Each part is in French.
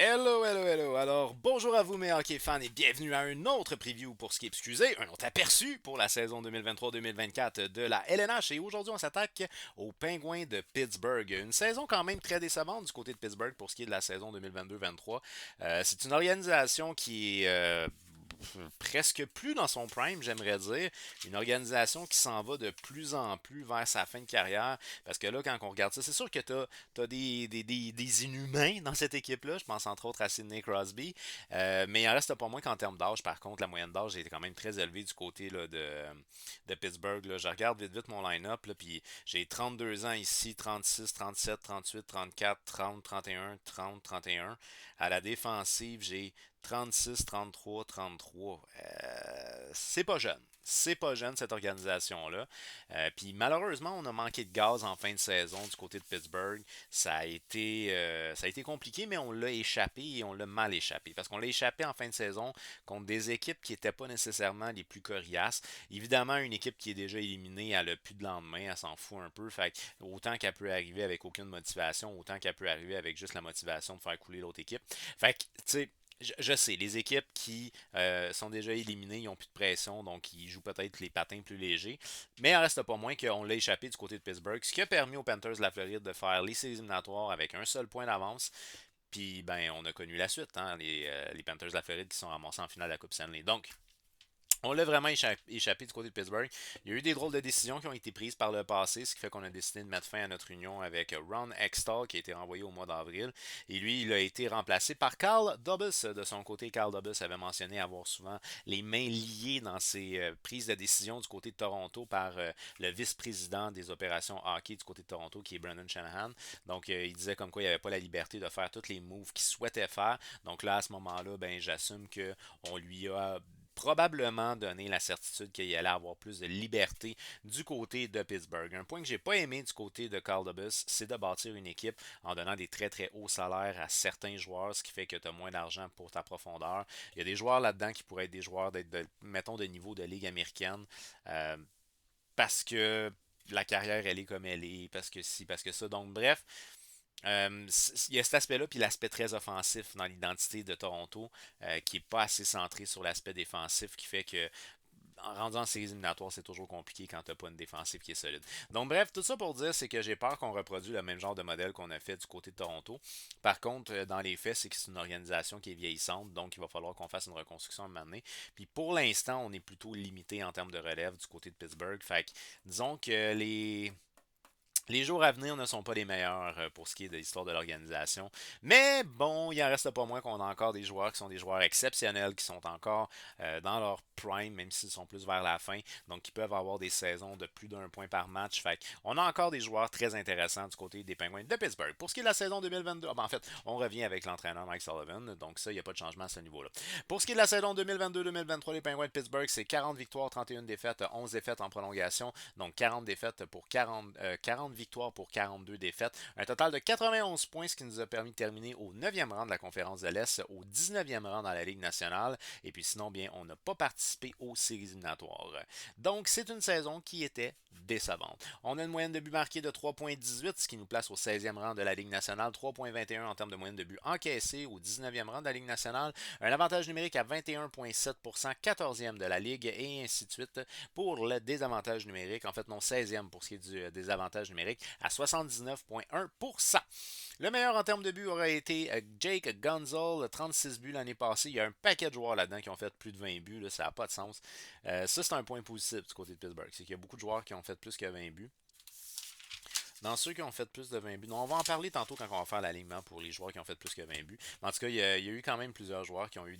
Hello, hello, hello. Alors, bonjour à vous, mes hockey fans, et bienvenue à un autre preview pour ce qui est, excusez, un autre aperçu pour la saison 2023-2024 de la LNH. Et aujourd'hui, on s'attaque aux Penguins de Pittsburgh. Une saison quand même très décevante du côté de Pittsburgh pour ce qui est de la saison 2022-23. C'est une organisation qui est presque plus dans son prime, j'aimerais dire. Une organisation qui s'en va de plus en plus vers sa fin de carrière. Parce que là, quand on regarde ça, c'est sûr que tu as des inhumains dans cette équipe-là. Je pense entre autres à Sidney Crosby. Mais il en reste pas moins qu'en termes d'âge, par contre, la moyenne d'âge était quand même très élevée du côté là, de Pittsburgh. Là. Je regarde vite vite mon line-up, là, puis j'ai 32 ans ici, 36, 37, 38, 34, 30, 31, 30, 31. À la défensive, j'ai 36, 33, 33. C'est pas jeune. C'est pas jeune cette organisation-là. Puis malheureusement, on a manqué de gaz en fin de saison du côté de Pittsburgh. Ça a été compliqué, mais on l'a échappé et on l'a mal échappé. Parce qu'on l'a échappé en fin de saison contre des équipes qui n'étaient pas nécessairement les plus coriaces. Évidemment, une équipe qui est déjà éliminée, elle n'a plus de lendemain, elle s'en fout un peu. Fait autant qu'elle peut arriver avec aucune motivation, autant qu'elle peut arriver avec juste la motivation de faire couler l'autre équipe. Fait que, tu sais, je sais, les équipes qui sont déjà éliminées, ils n'ont plus de pression, donc ils jouent peut-être les patins plus légers. Mais il en reste pas moins qu'on l'a échappé du côté de Pittsburgh, ce qui a permis aux Panthers de la Floride de faire les séries éliminatoires avec un seul point d'avance. Puis, ben, on a connu la suite, hein, les Panthers de la Floride qui sont ramassés en finale de la Coupe Stanley. Donc, on l'a vraiment échappé du côté de Pittsburgh. Il y a eu des drôles de décisions qui ont été prises par le passé, ce qui fait qu'on a décidé de mettre fin à notre union avec Ron Extall, qui a été renvoyé au mois d'avril. Et lui, il a été remplacé par Carl Dubus. De son côté, Carl Dubus avait mentionné avoir souvent les mains liées dans ses prises de décision du côté de Toronto par le vice-président des opérations hockey du côté de Toronto, qui est Brendan Shanahan. Donc, il disait comme quoi il n'avait pas la liberté de faire tous les moves qu'il souhaitait faire. Donc là, à ce moment-là, ben, j'assume qu'on lui a probablement donné la certitude qu'il allait avoir plus de liberté du côté de Pittsburgh. Un point que j'ai pas aimé du côté de Carl Dubus, c'est de bâtir une équipe en donnant des très très hauts salaires à certains joueurs, ce qui fait que tu as moins d'argent pour ta profondeur. Il y a des joueurs là-dedans qui pourraient être des joueurs mettons, de niveau de ligue américaine. Euh, Parce que la carrière, elle est comme elle est, parce que si, parce que ça. Donc, bref, il y a cet aspect-là, puis l'aspect très offensif dans l'identité de Toronto, qui n'est pas assez centré sur l'aspect défensif, qui fait que en rendu en séries éliminatoires, c'est toujours compliqué quand tu n'as pas une défensive qui est solide. Donc bref, tout ça pour dire, c'est que j'ai peur qu'on reproduise le même genre de modèle qu'on a fait du côté de Toronto. Par contre, dans les faits, c'est que c'est une organisation qui est vieillissante, donc il va falloir qu'on fasse une reconstruction à un moment donné. Puis pour l'instant, on est plutôt limité en termes de relève du côté de Pittsburgh. Fait que disons que les jours à venir ne sont pas les meilleurs pour ce qui est de l'histoire de l'organisation. Mais bon, il en reste pas moins qu'on a encore des joueurs qui sont des joueurs exceptionnels, qui sont encore dans leur prime, même s'ils sont plus vers la fin. Donc, ils peuvent avoir des saisons de plus d'un point par match. Fait on a encore des joueurs très intéressants du côté des Penguins de Pittsburgh. Pour ce qui est de la saison 2022, en fait, on revient avec l'entraîneur Mike Sullivan. Donc, ça, il n'y a pas de changement à ce niveau-là. Pour ce qui est de la saison 2022-2023, les Penguins de Pittsburgh, c'est 40 victoires, 31 défaites, 11 défaites en prolongation. Donc, 40 défaites pour 40 victoires pour 42 défaites. Un total de 91 points, ce qui nous a permis de terminer au 9e rang de la conférence de l'Est, au 19e rang dans la Ligue nationale. Et puis sinon, bien, on n'a pas participé aux séries éliminatoires. Donc, c'est une saison qui était décevante. On a une moyenne de buts marqués de 3,18, ce qui nous place au 16e rang de la Ligue nationale, 3,21 en termes de moyenne de buts encaissés au 19e rang de la Ligue nationale, un avantage numérique à 21,7%, 14e de la Ligue, et ainsi de suite pour le désavantage numérique. En fait, non, 16e pour ce qui est du désavantage numérique, à 79,1%. Le meilleur en termes de buts aurait été Jake Gunzel, 36 buts l'année passée. Il y a un paquet de joueurs là-dedans qui ont fait plus de 20 buts, là, ça n'a pas de sens. Ça, c'est un point positif du côté de Pittsburgh. C'est qu'il y a beaucoup de joueurs qui ont fait plus que 20 buts. Dans ceux qui ont fait plus de 20 buts, non, on va en parler tantôt quand on va faire l'alignement pour les joueurs qui ont fait plus que 20 buts. Mais en tout cas, il y a eu quand même plusieurs joueurs qui ont eu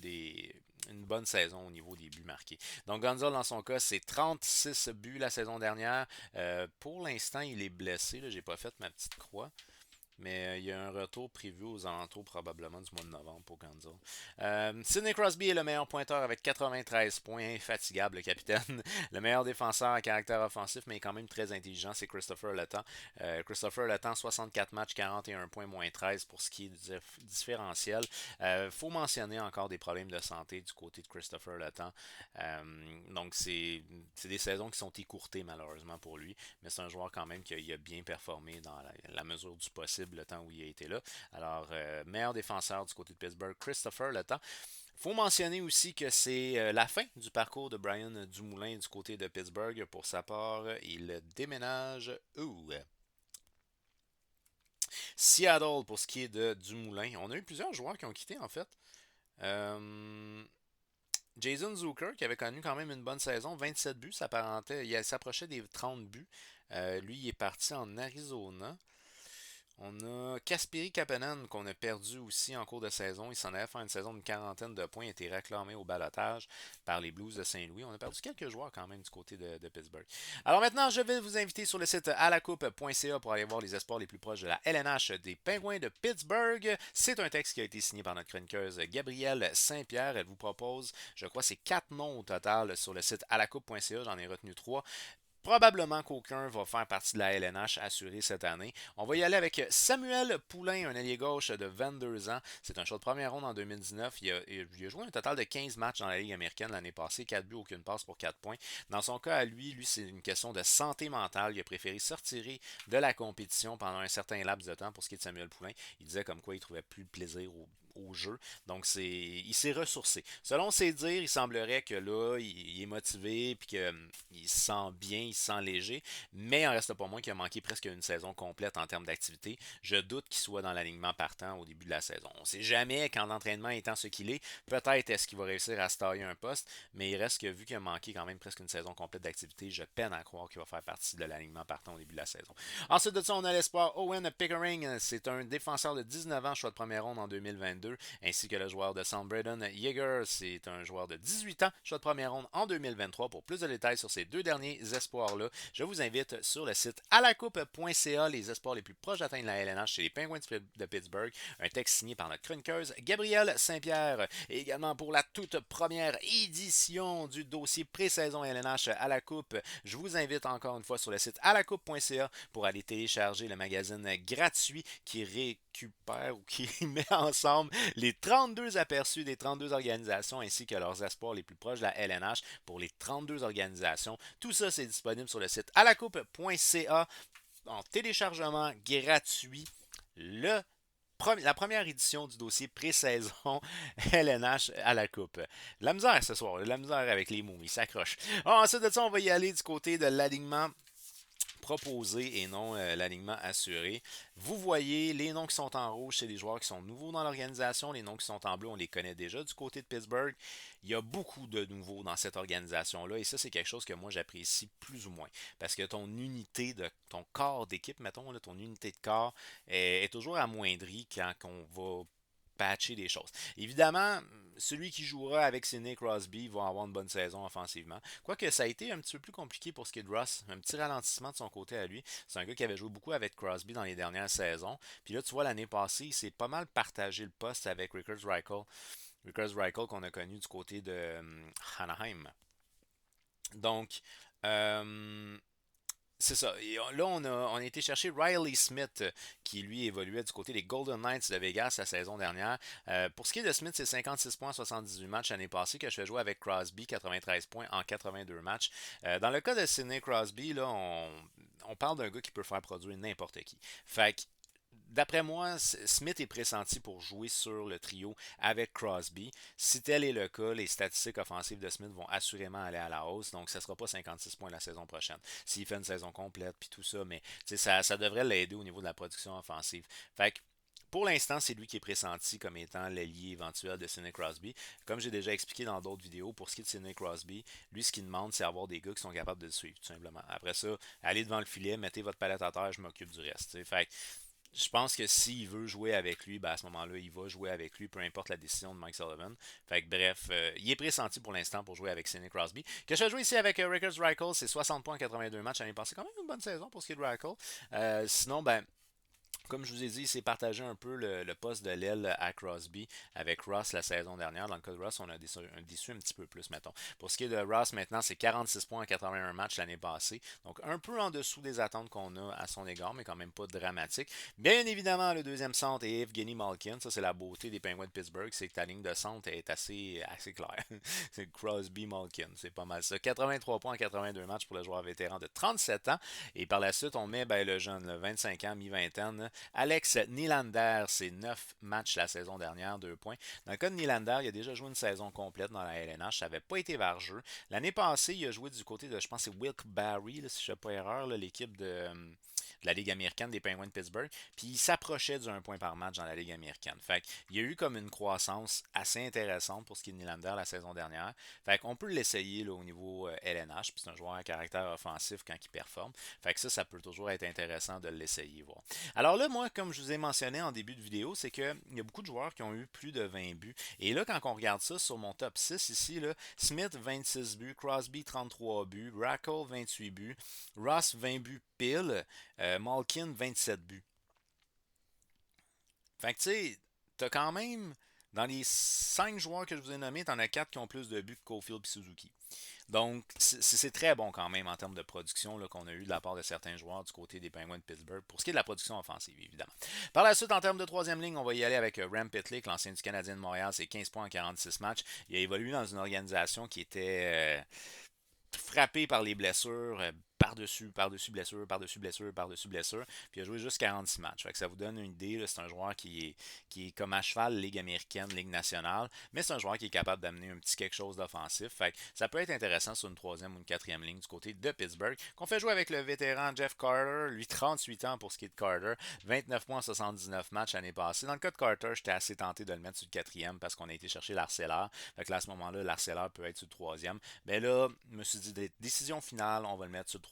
une bonne saison au niveau des buts marqués. Donc Gonzalo, dans son cas, c'est 36 buts la saison dernière. Pour l'instant, il est blessé. J'ai pas fait ma petite croix. Mais il y a un retour prévu aux alentours probablement du mois de novembre pour Gonzalo. Sidney Crosby est le meilleur pointeur avec 93 points, infatigable le capitaine. Le meilleur défenseur à caractère offensif, mais quand même très intelligent, c'est Christopher Letang. Christopher Letang, 64 matchs, 41 points, moins 13 pour ce qui est du différentiel. Faut mentionner encore des problèmes de santé du côté de Christopher Letang. Donc c'est des saisons qui sont écourtées malheureusement pour lui, mais c'est un joueur quand même qui a bien performé dans la mesure du possible disponible le temps où il a été là. Alors, meilleur défenseur du côté de Pittsburgh, Christopher Le Temps. Faut mentionner aussi que c'est la fin du parcours de Brian Dumoulin du côté de Pittsburgh. Pour sa part, il déménage où? Seattle pour ce qui est de Dumoulin. On a eu plusieurs joueurs qui ont quitté en fait. Euh, Jason Zucker, qui avait connu quand même une bonne saison, 27 buts, il s'approchait des 30 buts. Lui, il est parti en Arizona. On a Kasperi Kapanen qu'on a perdu aussi en cours de saison. Il s'en allait faire une saison d'une quarantaine de points. Il a été réclamé au balotage par les Blues de Saint-Louis. On a perdu quelques joueurs quand même du côté de Pittsburgh. Alors maintenant, je vais vous inviter sur le site alacoupe.ca pour aller voir les espoirs les plus proches de la LNH des Pingouins de Pittsburgh. C'est un texte qui a été signé par notre chroniqueuse Gabrielle Saint-Pierre. Elle vous propose, je crois, c'est 4 noms au total sur le site alacoupe.ca. J'en ai retenu 3. Probablement qu'aucun va faire partie de la LNH assurée cette année. On va y aller avec Samuel Poulain, un allié gauche de 22 ans. C'est un choix de première ronde en 2019. Il a joué un total de 15 matchs dans la Ligue américaine l'année passée, 4 buts, aucune passe pour 4 points. Dans son cas à lui, c'est une question de santé mentale. Il a préféré se retirer de la compétition pendant un certain laps de temps pour ce qui est de Samuel Poulain. Il disait comme quoi il trouvait plus de plaisir au jeu. Donc, il s'est ressourcé. Selon ses dires, il semblerait que là, il est motivé puis qu'il se sent bien, il se sent léger. Mais il en reste pas moins qu'il a manqué presque une saison complète en termes d'activité. Je doute qu'il soit dans l'alignement partant au début de la saison. On ne sait jamais quand l'entraînement étant ce qu'il est. Peut-être est-ce qu'il va réussir à se tailler un poste, mais il reste que vu qu'il a manqué quand même presque une saison complète d'activité, je peine à croire qu'il va faire partie de l'alignement partant au début de la saison. Ensuite de ça, on a l'espoir Owen Pickering. C'est un défenseur de 19 ans, choix de première ronde en 2022. Ainsi que le joueur de Sam Braden Yeager, c'est un joueur de 18 ans, choix de première ronde en 2023. Pour plus de détails sur ces deux derniers espoirs-là, je vous invite sur le site alacoupe.ca, les espoirs les plus proches d'atteindre la LNH chez les Penguins de Pittsburgh. Un texte signé par notre chroniqueuse Gabrielle Saint-Pierre. Et également pour la toute première édition du dossier pré-saison LNH à la Coupe, je vous invite encore une fois sur le site alacoupe.ca pour aller télécharger le magazine gratuit qui récupère ou qui met ensemble les 32 aperçus des 32 organisations ainsi que leurs espoirs les plus proches de la LNH pour les 32 organisations. Tout ça, c'est disponible sur le site alacoupe.ca en téléchargement gratuit. La première édition du dossier pré-saison LNH à la coupe. La misère ce soir, la misère avec les mots, ils s'accrochent. Ensuite de ça, on va y aller du côté de l'alignement proposé et non l'alignement assuré. Vous voyez, les noms qui sont en rouge, c'est les joueurs qui sont nouveaux dans l'organisation. Les noms qui sont en bleu, on les connaît déjà du côté de Pittsburgh. Il y a beaucoup de nouveaux dans cette organisation-là et ça, c'est quelque chose que moi, j'apprécie plus ou moins. Parce que ton corps d'équipe, mettons, là, ton unité de corps est toujours amoindrie quand on va patcher des choses. Évidemment, celui qui jouera avec Sidney Crosby va avoir une bonne saison offensivement. Quoique ça a été un petit peu plus compliqué pour Skid Ross, un petit ralentissement de son côté à lui. C'est un gars qui avait joué beaucoup avec Crosby dans les dernières saisons. Puis là, tu vois, l'année passée, il s'est pas mal partagé le poste avec Rickard Reichel. Rickard Reichel qu'on a connu du côté de Anaheim. Donc, euh, c'est ça. Et là, on a été chercher Riley Smith, qui lui évoluait du côté des Golden Knights de Vegas la saison dernière. Pour ce qui est de Smith, c'est 56 points en 78 matchs l'année passée que je fais jouer avec Crosby, 93 points en 82 matchs. Dans le cas de Sidney Crosby, là, on parle d'un gars qui peut faire produire n'importe qui. Fait que d'après moi, Smith est pressenti pour jouer sur le trio avec Crosby. Si tel est le cas, les statistiques offensives de Smith vont assurément aller à la hausse. Donc, ça ne sera pas 56 points la saison prochaine. S'il fait une saison complète, puis tout ça, mais ça devrait l'aider au niveau de la production offensive. Fait que, pour l'instant, c'est lui qui est pressenti comme étant l'allié éventuel de Sidney Crosby. Comme j'ai déjà expliqué dans d'autres vidéos, pour ce qui est de Sidney Crosby, lui, ce qu'il demande, c'est avoir des gars qui sont capables de le suivre, tout simplement. Après ça, allez devant le filet, mettez votre palette à terre, je m'occupe du reste. T'sais. Fait que, je pense que s'il veut jouer avec lui, ben à ce moment-là, il va jouer avec lui, peu importe la décision de Mike Sullivan. Fait que bref, il est pressenti pour l'instant pour jouer avec Sidney Crosby. Que je joue ici avec Rickard Reichel, c'est 60 points en 82 matchs l'année passée. Quand même une bonne saison pour ce qui est de Reichel. Sinon, ben, comme je vous ai dit, il s'est partagé un peu le poste de l'aile à Crosby avec Ross la saison dernière. Dans le cas de Ross, on a déçu un petit peu plus, mettons. Pour ce qui est de Ross, maintenant, c'est 46 points en 81 matchs l'année passée. Donc, un peu en dessous des attentes qu'on a à son égard, mais quand même pas dramatique. Bien évidemment, le deuxième centre est Evgeny Malkin. Ça, c'est la beauté des Penguins de Pittsburgh. C'est que ta ligne de centre est assez claire. C'est Crosby-Malkin. C'est pas mal ça. 83 points en 82 matchs pour le joueur vétéran de 37 ans. Et par la suite, on met le jeune, le 25 ans, mi-vingtaine, Alex Nylander, c'est 9 matchs la saison dernière, 2 points. Dans le cas de Nylander, il a déjà joué une saison complète dans la LNH. Ça n'avait pas été vargeux. L'année passée, il a joué du côté de, je pense, c'est Wilkes-Barre, si je ne fais pas erreur, l'équipe de la Ligue américaine des Penguins de Pittsburgh. Puis il s'approchait du 1 point par match dans la Ligue américaine. Fait qu'il y a eu comme une croissance assez intéressante pour ce qui est de Nylander la saison dernière. Fait qu'on peut l'essayer au niveau LNH. Puis c'est un joueur à caractère offensif quand il performe. Fait que ça peut toujours être intéressant de l'essayer, voir. Alors là, moi, comme je vous ai mentionné en début de vidéo, c'est qu'il y a beaucoup de joueurs qui ont eu plus de 20 buts. Et là, quand on regarde ça sur mon top 6 ici, là, Smith 26 buts, Crosby 33 buts, Rackle 28 buts, Ross 20 buts pile, Malkin 27 buts. Fait que tu sais, t'as quand même, dans les 5 joueurs que je vous ai nommés, t'en as 4 qui ont plus de buts que Caulfield et Suzuki. Donc, c'est très bon quand même en termes de production qu'on a eu de la part de certains joueurs du côté des Penguins de Pittsburgh, pour ce qui est de la production offensive, évidemment. Par la suite, en termes de troisième ligne, on va y aller avec Rem Pitlick, l'ancien du Canadien de Montréal, c'est 15 points en 46 matchs. Il a évolué dans une organisation qui était frappée par les blessures, par-dessus blessure, par-dessus blessure, par-dessus blessure. Puis il a joué juste 46 matchs. Fait que ça vous donne une idée. C'est un joueur qui est comme à cheval Ligue américaine, Ligue nationale, mais c'est un joueur qui est capable d'amener un petit quelque chose d'offensif. Fait que ça peut être intéressant sur une troisième ou une quatrième ligne du côté de Pittsburgh. Qu'on fait jouer avec le vétéran Jeff Carter, lui 38 ans pour ce qui est de Carter, 29 points en 79 matchs l'année passée. Dans le cas de Carter, j'étais assez tenté de le mettre sur le quatrième parce qu'on a été chercher l'Arcelor. Fait que là, à ce moment-là, l'Arcelor peut être sur le troisième. Mais là, je me suis dit, décision finale, on va le mettre sur le troisième.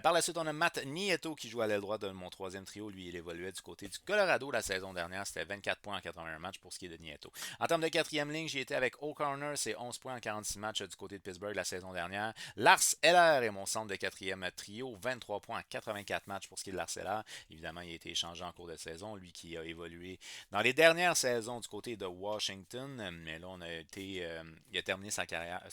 Par la suite, on a Matt Nieto qui joue à l'aile droite de mon troisième trio. Lui, il évoluait du côté du Colorado la saison dernière. C'était 24 points en 81 matchs pour ce qui est de Nieto. En termes de quatrième ligne, j'ai été avec O'Connor. C'est 11 points en 46 matchs du côté de Pittsburgh la saison dernière. Lars Eller est mon centre de quatrième trio. 23 points en 84 matchs pour ce qui est de Lars Eller. Évidemment, il a été échangé en cours de saison. Lui qui a évolué dans les dernières saisons du côté de Washington. Mais là, il a terminé sa carrière.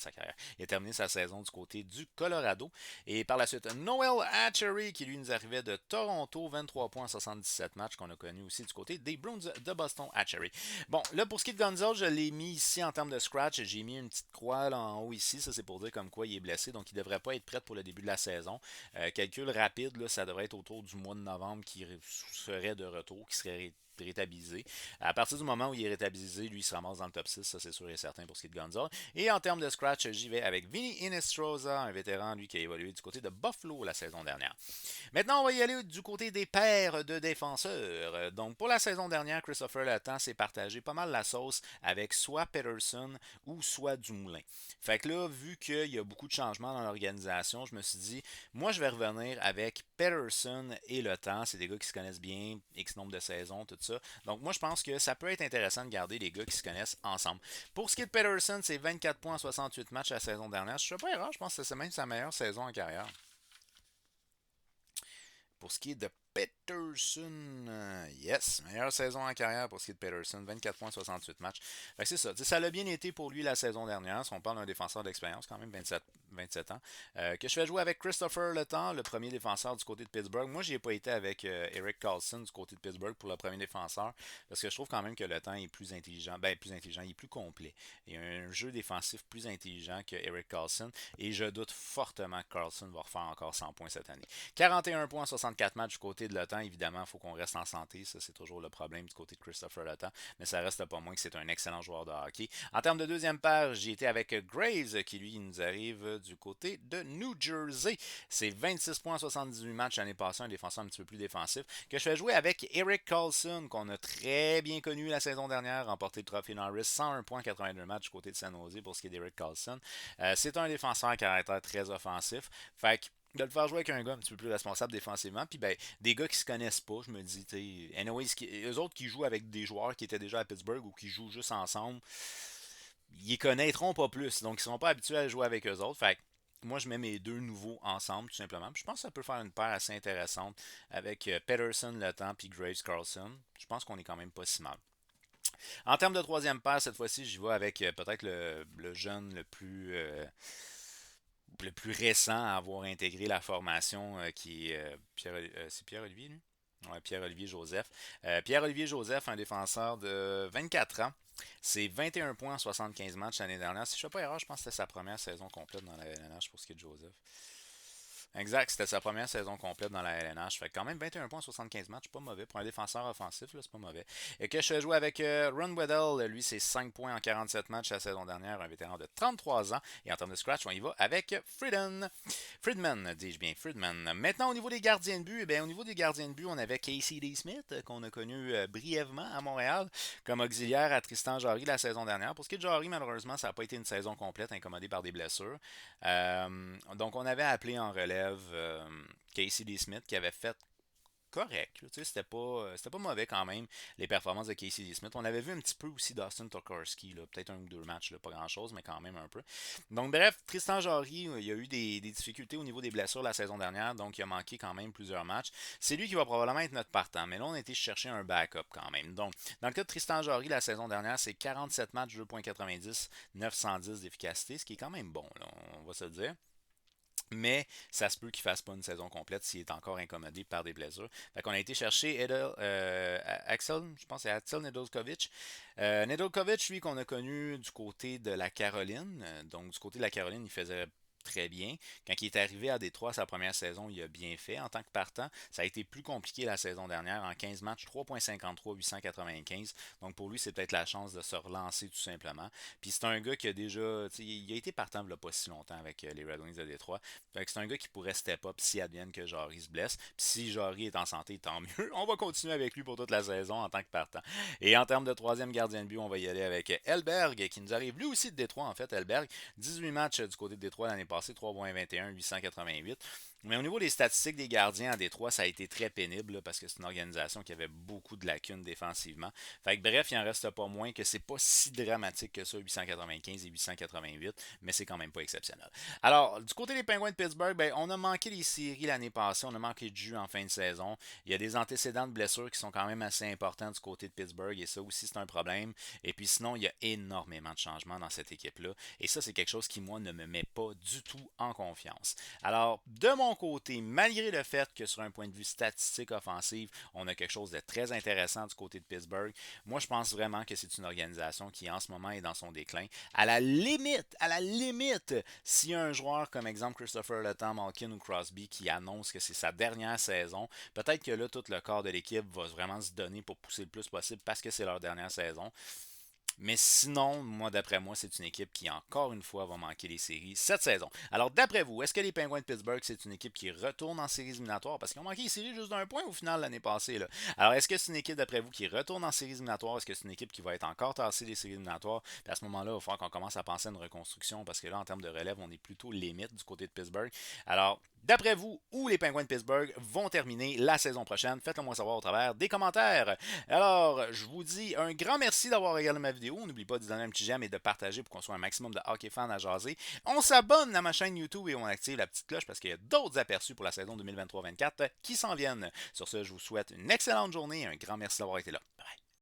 Il a terminé sa saison du côté du Colorado. Et par la suite, Noel Hatchery qui lui nous arrivait de Toronto, 23 points en 77 matchs qu'on a connu aussi du côté des Bruins de Boston. Hatchery. Bon, là pour ce qui est de Gonzalez, je l'ai mis ici en termes de scratch. J'ai mis une petite croix là, en haut ici. Ça c'est pour dire comme quoi il est blessé, donc il ne devrait pas être prêt pour le début de la saison. Calcul rapide, là, ça devrait être autour du mois de novembre qui serait de retour, qui serait rétablisé. À partir du moment où il est rétablisé, lui, il se ramasse dans le top 6, ça c'est sûr et certain pour ce qui est de Gonzalez. Et en termes de scratch, j'y vais avec Vinny Inestrosa, un vétéran, lui, qui a évolué du côté de Buffalo la saison dernière. Maintenant, on va y aller du côté des paires de défenseurs. Donc, pour la saison dernière, Christopher Letang s'est partagé pas mal la sauce avec soit Peterson ou soit Dumoulin. Fait que là, vu qu'il y a beaucoup de changements dans l'organisation, je me suis dit, moi, je vais revenir avec Peterson et Letang. C'est des gars qui se connaissent bien, X nombre de saisons, tout ça. Donc, moi, je pense que ça peut être intéressant de garder les gars qui se connaissent ensemble. Pour ce qui est de Peterson, c'est 24 points en 68 matchs la saison dernière. Je ne sais pas erreur, je pense que c'est même sa meilleure saison en carrière. Pour ce qui est de Peterson, yes, meilleure saison en carrière pour ce qui est de Peterson, 24 points, 68 matchs. Fait que c'est ça. Ça l'a bien été pour lui la saison dernière. Si on parle d'un défenseur d'expérience, quand même 27 ans. Que je fais jouer avec Christopher Letang, le premier défenseur du côté de Pittsburgh. Moi, je n'ai pas été avec Eric Carlson du côté de Pittsburgh pour le premier défenseur parce que je trouve quand même que Letang est plus intelligent. Ben, plus intelligent, il est plus complet. Il a un jeu défensif plus intelligent que Eric Carlson et je doute fortement que Carlson va refaire encore 100 points cette année. 41 points, 64 matchs du côté de Letang. Évidemment, il faut qu'on reste en santé. Ça, c'est toujours le problème du côté de Christopher Letang. Mais ça reste pas moins que c'est un excellent joueur de hockey. En termes de deuxième paire, j'ai été avec Graves, qui lui nous arrive du côté de New Jersey. C'est 26 points, 78 matchs l'année passée, un défenseur un petit peu plus défensif. Que je fais jouer avec Eric Carlson, qu'on a très bien connu la saison dernière, remporté le trophée Norris, 101 points, 82 matchs du côté de San Jose pour ce qui est d'Eric Carlson. C'est un défenseur à caractère très offensif. Fait que de le faire jouer avec un gars un petit peu plus responsable défensivement. Puis ben, des gars qui se connaissent pas, je me dis, tu sais, anyways, eux autres qui jouent avec des joueurs qui étaient déjà à Pittsburgh ou qui jouent juste ensemble, ils les connaîtront pas plus. Donc, ils seront pas habitués à jouer avec eux autres. Fait que moi, je mets mes deux nouveaux ensemble, tout simplement. Puis je pense que ça peut faire une paire assez intéressante avec Peterson, Letang, puis Graves Carlson. Je pense qu'on est quand même pas si mal. En termes de troisième paire, cette fois-ci, j'y vais avec peut-être le jeune le plus récent à avoir intégré la formation qui est c'est Pierre-Olivier, lui? Ouais, Pierre-Olivier Joseph. Pierre-Olivier Joseph, un défenseur de 24 ans. C'est 21 points en 75 matchs l'année dernière. Si je ne fais pas erreur, je pense que c'était sa première saison complète dans la LNH pour ce qui est de Joseph. Exact, c'était sa première saison complète dans la LNH. Fait que quand même 21 points en 75 matchs, pas mauvais. Pour un défenseur offensif, là, c'est pas mauvais. Et que je fais jouer avec Ron Weddle, lui c'est 5 points en 47 matchs la saison dernière, un vétéran de 33 ans. Et en termes de scratch, on y va avec Friedman, dis-je bien, Friedman. Maintenant au niveau des gardiens de but, eh bien, au niveau des gardiens de but, on avait Casey D. Smith, qu'on a connu brièvement à Montréal, comme auxiliaire à Tristan Jarry la saison dernière. Pour ce qui est de Jarry, malheureusement, ça n'a pas été une saison complète, incommodé par des blessures. Donc, on avait appelé en relève Casey D. Smith qui avait fait correct. Tu sais, c'était pas mauvais quand même, les performances de Casey D. Smith. On avait vu un petit peu aussi Dustin Tokarski, peut-être un ou deux matchs, là, pas grand-chose, mais quand même un peu. Donc, bref, Tristan Jarry, il y a eu des difficultés au niveau des blessures la saison dernière, donc il a manqué quand même plusieurs matchs. C'est lui qui va probablement être notre partant, mais là, on a été chercher un backup quand même. Donc, dans le cas de Tristan Jarry, la saison dernière, c'est 47 matchs, 2,90, 910 d'efficacité, ce qui est quand même bon, là, on va se le dire. Mais ça se peut qu'il ne fasse pas une saison complète s'il est encore incommodé par des blessures. Fait qu'on a été chercher Axel, je pense que c'est Axel Nedeljkovic. Nedeljkovic, lui, qu'on a connu du côté de la Caroline. Donc, du côté de la Caroline, il faisait très bien. Quand il est arrivé à Détroit sa première saison, il a bien fait en tant que partant. Ça a été plus compliqué la saison dernière. En 15 matchs, 3,53, 895. Donc pour lui, c'est peut-être la chance de se relancer tout simplement. Puis c'est un gars qui a déjà, il a été partant il n'y a pas si longtemps avec les Red Wings de Détroit. Fait que c'est un gars qui pourrait step up si advienne que Jarry se blesse. Puis si Jarry est en santé, tant mieux. On va continuer avec lui pour toute la saison en tant que partant. Et en termes de troisième gardien de but, on va y aller avec Elberg, qui nous arrive lui aussi de Détroit en fait. Elberg, 18 matchs du côté de Détroit l'année passée, 3,21, 888. Mais au niveau des statistiques des gardiens à Détroit, ça a été très pénible là, parce que c'est une organisation qui avait beaucoup de lacunes défensivement. Fait que bref, il en reste pas moins que c'est pas si dramatique que ça, 895 et 888, mais c'est quand même pas exceptionnel. Alors, du côté des Penguins de Pittsburgh, ben, on a manqué les séries l'année passée, on a manqué de jus en fin de saison. Il y a des antécédents de blessures qui sont quand même assez importants du côté de Pittsburgh et ça aussi c'est un problème. Et puis sinon, il y a énormément de changements dans cette équipe-là. Et ça, c'est quelque chose qui, moi, ne me met pas du tout en confiance. Alors, de mon côté, malgré le fait que sur un point de vue statistique offensive, on a quelque chose de très intéressant du côté de Pittsburgh, moi, je pense vraiment que c'est une organisation qui, en ce moment, est dans son déclin. À la limite, s'il y a un joueur comme exemple Christopher Letang, Malkin ou Crosby qui annonce que c'est sa dernière saison, peut-être que là, tout le corps de l'équipe va vraiment se donner pour pousser le plus possible parce que c'est leur dernière saison. Mais sinon, moi, d'après moi, c'est une équipe qui, encore une fois, va manquer les séries cette saison. Alors, d'après vous, est-ce que les Penguins de Pittsburgh, c'est une équipe qui retourne en séries éliminatoires? Parce qu'ils ont manqué les séries juste d'un point au final l'année passée. Là. Alors, est-ce que c'est une équipe, d'après vous, qui retourne en séries éliminatoires? Est-ce que c'est une équipe qui va être encore tassée des séries éliminatoires? Puis à ce moment-là, il va falloir qu'on commence à penser à une reconstruction parce que là, en termes de relève, on est plutôt limite du côté de Pittsburgh. Alors, d'après vous, où les Penguins de Pittsburgh vont terminer la saison prochaine? Faites-le moi savoir au travers des commentaires. Alors, je vous dis un grand merci d'avoir regardé ma vidéo. N'oubliez pas de donner un petit j'aime et de partager pour qu'on soit un maximum de hockey fans à jaser. On s'abonne à ma chaîne YouTube et on active la petite cloche parce qu'il y a d'autres aperçus pour la saison 2023-24 qui s'en viennent. Sur ce, je vous souhaite une excellente journée et un grand merci d'avoir été là. Bye.